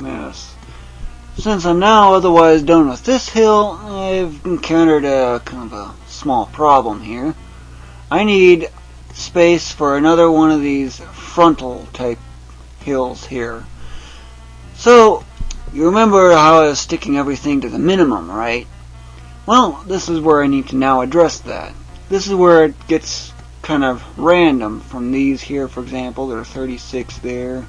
Yes. Since I'm now otherwise done with this hill, I've encountered a kind of a small problem here. I need space for another one of these frontal type hills here. So, you remember how I was sticking everything to the minimum, right? Well, this is where I need to now address that. This is where it gets kind of random from these here, for example. There are 36 there.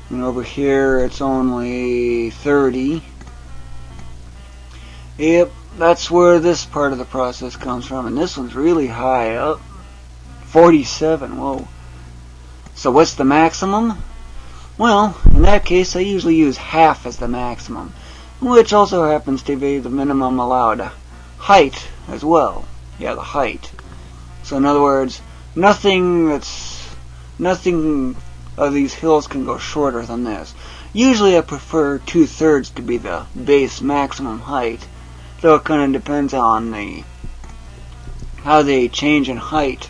And over here it's only 30. Yep, that's where this part of the process comes from. And this one's really high up. 47, whoa. So what's the maximum? Well, in that case I usually use half as the maximum, which also happens to be the minimum allowed height as well. Yeah, the height. So in other words, nothing of these hills can go shorter than this. Usually I prefer 2/3 to be the base maximum height, though it kind of depends on how they change in height.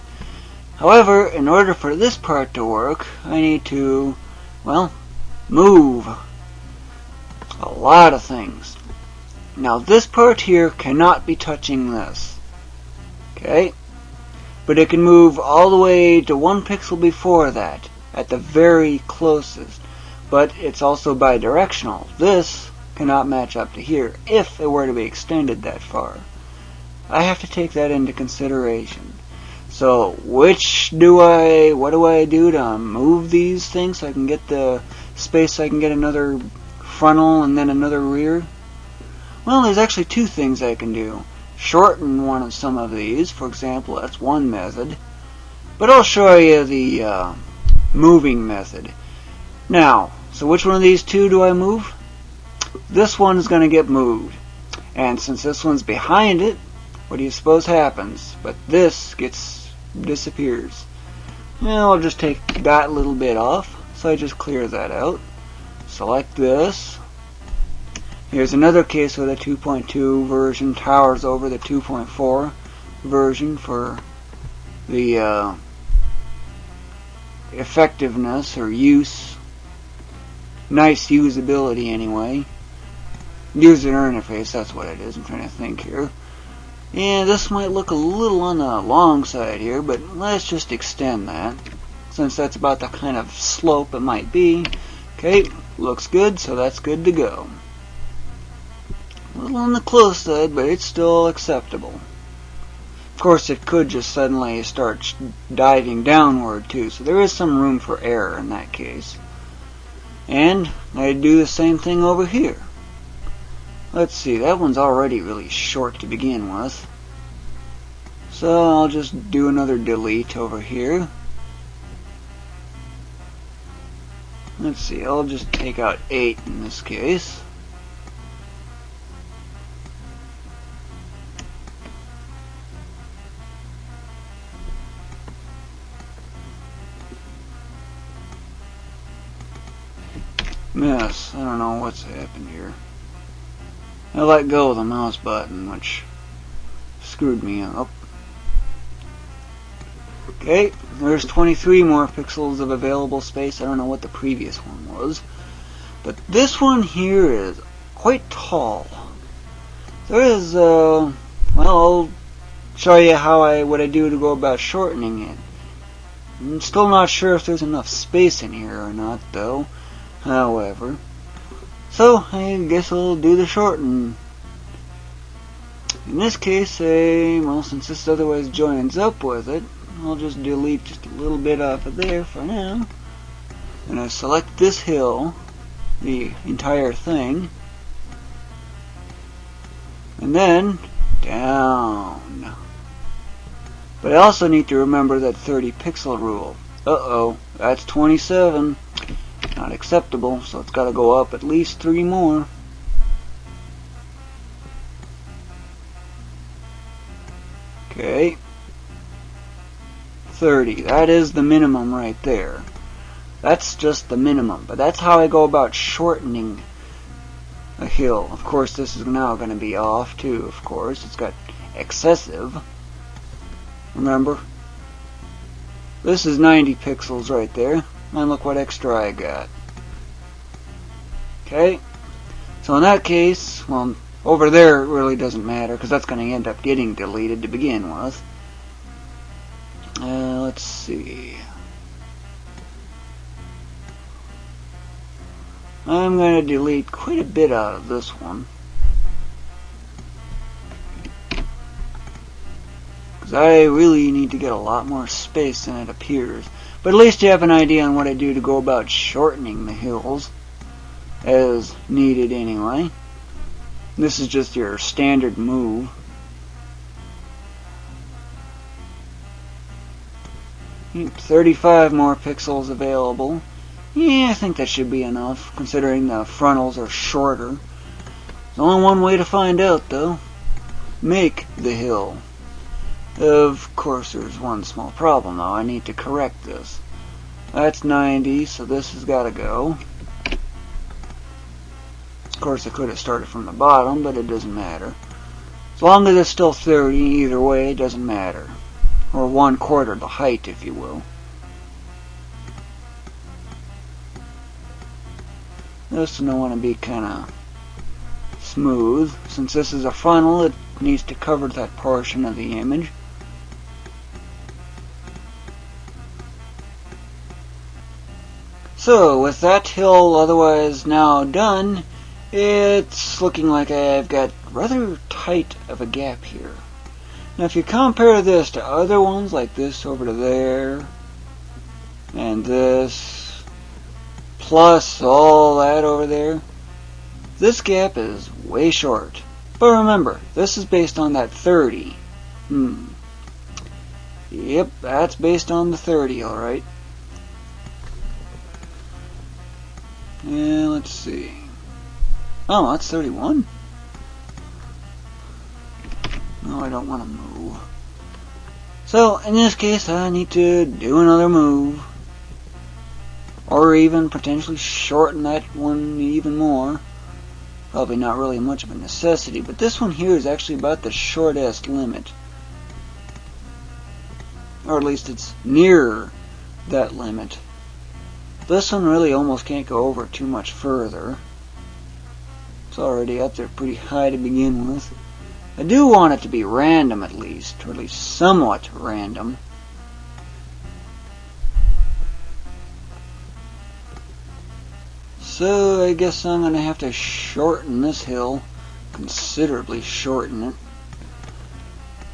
However, in order for this part to work, I need to, well, move a lot of things. Now this part here cannot be touching this. Okay? But it can move all the way to 1 pixel before that, at the very closest. But it's also bidirectional. This cannot match up to here, if it were to be extended that far. I have to take that into consideration. So, what do I do to move these things so I can get the space so I can get another frontal and then another rear? Well, there's actually 2 things I can do. Shorten some of these, for example, that's one method. But I'll show you the moving method. Now, so which one of these 2 do I move? This one is going to get moved. And since this one's behind it, what do you suppose happens? But this disappears. Now I'll just take that little bit off. So I just clear that out. Select this. Here's another case where the 2.2 version towers over the 2.4 version for the effectiveness or use. Nice usability anyway. User interface, that's what it is. I'm trying to think here. And this might look a little on the long side here, but let's just extend that, since that's about the kind of slope it might be. Okay, looks good, so that's good to go. A little on the close side, but it's still acceptable. Of course, it could just suddenly start diving downward too, so there is some room for error in that case. And I do the same thing over here. Let's see, that one's already really short to begin with. So I'll just do another delete over here. Let's see, I'll just take out 8 in this case. Yes, I don't know what's happened here. I let go of the mouse button, which screwed me up. Okay, there's 23 more pixels of available space. I don't know what the previous one was. But this one here is quite tall. There is, well, I'll show you what I do to go about shortening it. I'm still not sure if there's enough space in here or not, though. However, so I guess I'll do the shorten. In this case, well, since this otherwise joins up with it, I'll just delete just a little bit off of there for now. And I select this hill, the entire thing, and then down. But I also need to remember that 30 pixel rule. Uh-oh, that's 27. Not acceptable, so it's got to go up at least 3 more. Okay. 30. That is the minimum right there. That's just the minimum, but that's how I go about shortening a hill. Of course, this is now going to be off too, of course. It's got excessive. Remember? This is 90 pixels right there. And look what extra I got. Okay, so in that case, well, over there it really doesn't matter because that's going to end up getting deleted to begin with. Let's see. I'm going to delete quite a bit out of this one, because I really need to get a lot more space than it appears. But at least you have an idea on what I do to go about shortening the hills, as needed anyway. This is just your standard move. Yep, 35 more pixels available. Yeah, I think that should be enough, considering the frontals are shorter. There's only one way to find out, though. Make the hill. Of course, there's one small problem, though. I need to correct this. That's 90, so this has got to go. Of course, I could have started from the bottom, but it doesn't matter. As long as it's still 30, either way, it doesn't matter. Or 1/4 the height, if you will. This one I want to be kind of smooth. Since this is a funnel, it needs to cover that portion of the image. So, with that hill otherwise now done, it's looking like I've got rather tight of a gap here. Now if you compare this to other ones, like this over to there, and this, plus all that over there, this gap is way short. But remember, this is based on that 30. Yep, that's based on the 30, alright. Yeah, let's see. Oh, that's 31. No, I don't want to move. So, in this case, I need to do another move. Or even potentially shorten that one even more. Probably not really much of a necessity, but this one here is actually about the shortest limit. Or at least it's near that limit. This one really almost can't go over too much further. It's already up there pretty high to begin with. I do want it to be random at least, or at least somewhat random. So I guess I'm going to have to shorten this hill, considerably shorten it.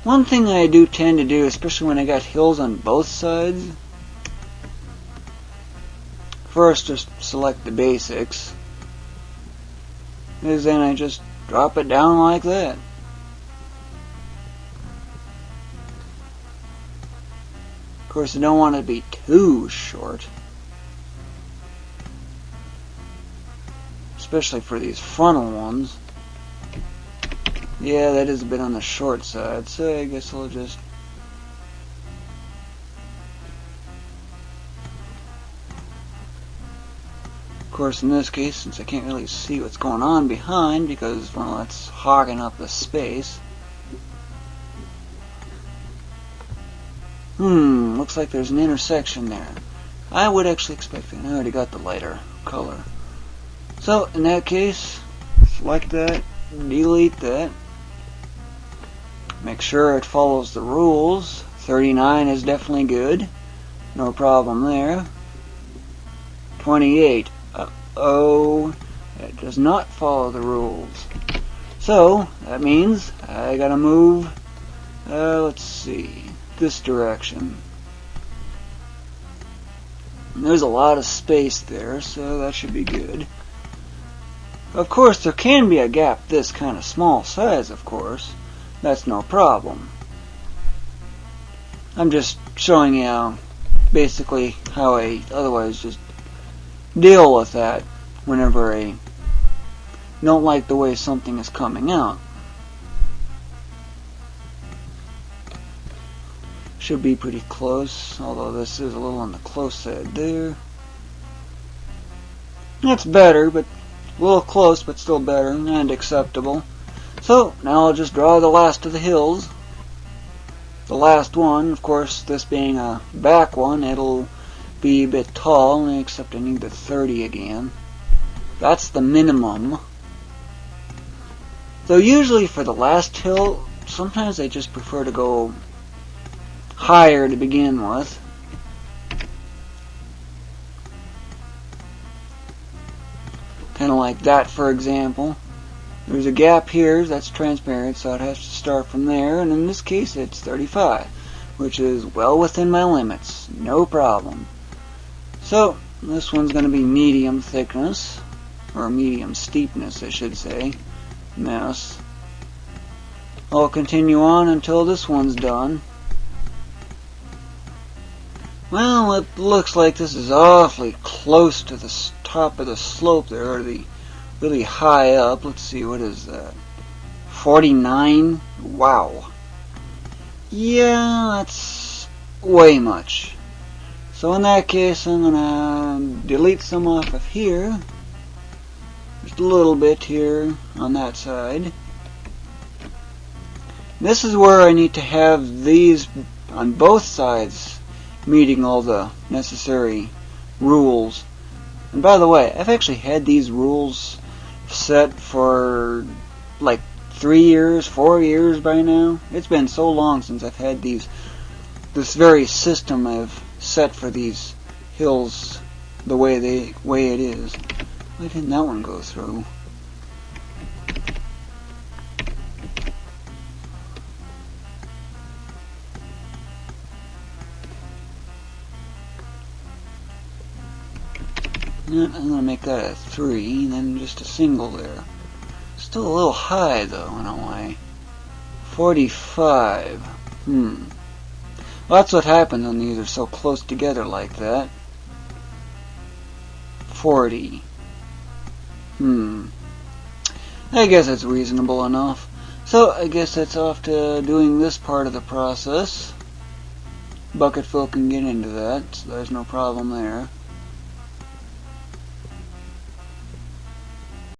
One thing I do tend to do, especially when I got hills on both sides, first just select the basics, is then I just drop it down like that. Of course, I don't want it to be too short, especially for these frontal ones. Yeah, that is a bit on the short side, so I guess I'll just of course in this case, since I can't really see what's going on behind because, well, that's hogging up the space. Looks like there's an intersection there. I would actually expect that. I already got the lighter color. So, in that case, select that, delete that. Make sure it follows the rules. 39 is definitely good. No problem there. 28. Uh-oh. It does not follow the rules. So, that means I gotta move, let's see, this direction. And there's a lot of space there, so that should be good. Of course, there can be a gap this kind of small size, of course. That's no problem. I'm just showing you basically how I otherwise just deal with that whenever I don't like the way something is coming out. Should be pretty close, although this is a little on the close side there. That's better, but a little close, but still better and acceptable. So, now I'll just draw the last of the hills. The last one, of course, this being a back one, it'll be a bit tall, except I need the 30 again. That's the minimum. Though usually for the last hill, sometimes I just prefer to go higher to begin with. Kind of like that, for example. There's a gap here that's transparent, so it has to start from there, and in this case it's 35, which is well within my limits. No problem. So, this one's going to be medium thickness, or medium steepness, I should say. Yes. I'll continue on until this one's done. Well, it looks like this is awfully close to the top of the slope there, or the really high up. Let's see, what is that? 49? Wow. Yeah, that's way much. So in that case, I'm gonna delete some off of here. Just a little bit here on that side. This is where I need to have these on both sides meeting all the necessary rules. And by the way, I've actually had these rules set for like 3 years, 4 years by now. It's been so long since I've had this very system I've set for these hills the way it is. Why didn't that one go through? I'm going to make that a 3, then just a single there. Still a little high though in a way. 45. Well, that's what happens when these are so close together like that. 40. I guess it's reasonable enough. So I guess that's off to doing this part of the process. Bucket fill can get into that, so there's no problem there.